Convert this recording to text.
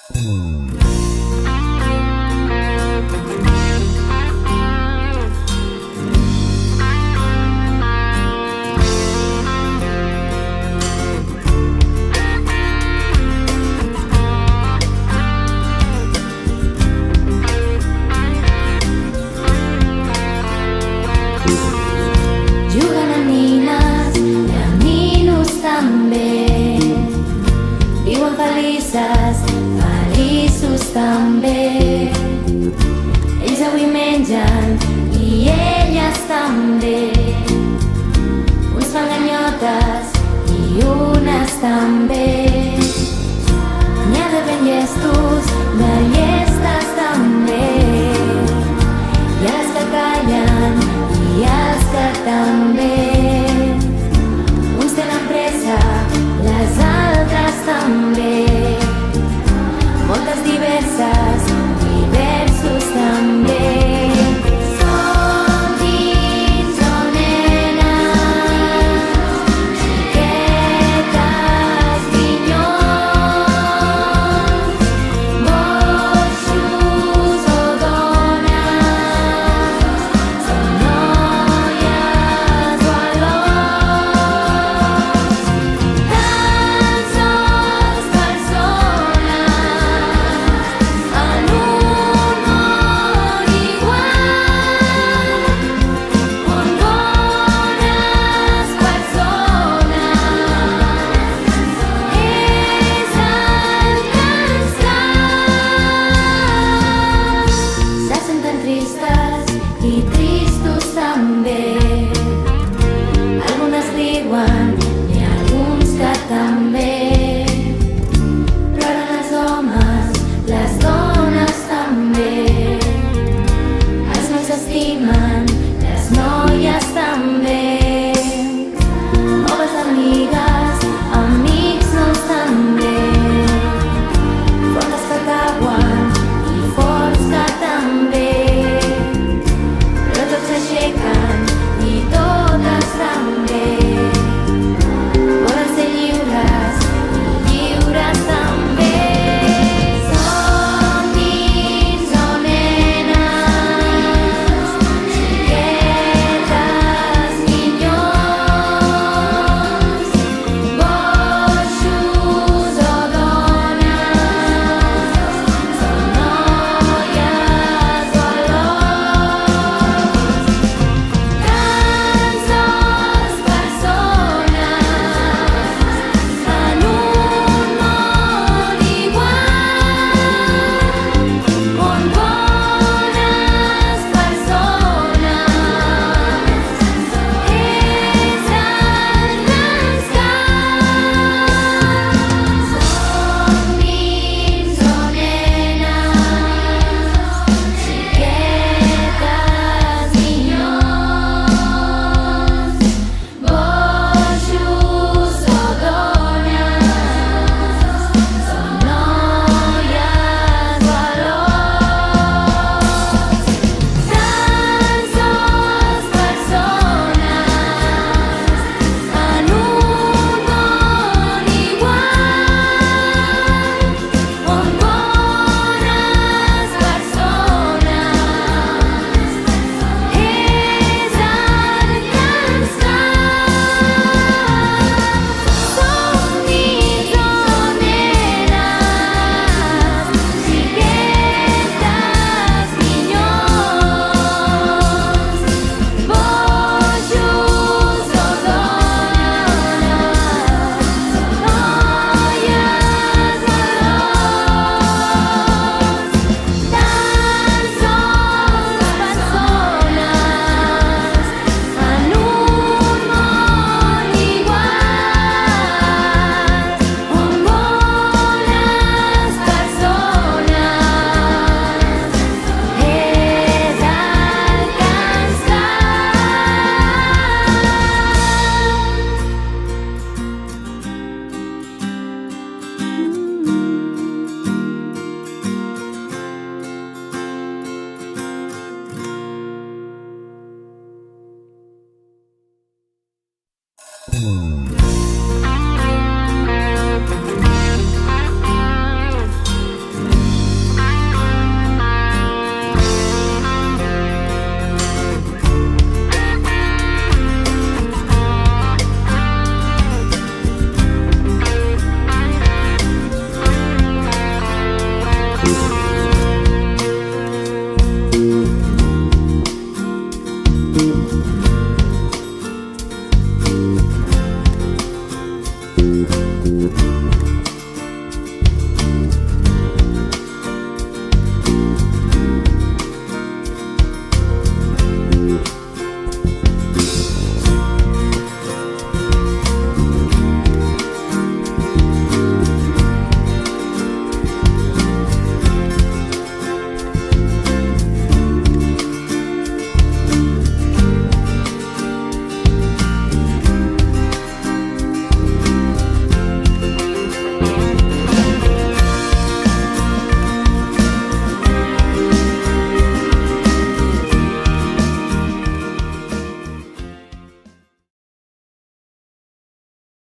Juguen amb nines i amb ninos també. Viuen felices, feliços també. Ells avui mengen i elles també. Uns fan ganyotes i unes també. N'hi ha de ben llestos, de llestes també. Hi ha les que callen i els que també. Uns tenen pressa, les altres també. Moltes diverses, diversos també. Som nins o nenes, xiquetes, minyons, boixos o dones, som noies o alons, tan sols persones en un món igual, on bones persones és el que ens cal. Se senten tristes i tristos també. Algunes riuen i alguns que també. Ploren els homes, les dones també. Els nois s'estimen, les noies també. Noves amigues, amics nous també. Fortes que cauen i forts que també. Però tots s'aixequen i totes també. Volen ser lliures i lliures també. Som nins o nenes, xiquetes, minyons, boixos o dones, som noies o alons, tan sols persones en un món igual, on bones persones és el que ens cal. Som nins o nenes, xiquetes, minyons, boixos o dones, som noies o alons, tan sols persones en un món igual, on bones persones és el que ens cal. Som nins o nenes, xiquetes, minyons, boixos o dones, noies o alons, tan sols persones en un món igual, on bones persones és el que ens cal.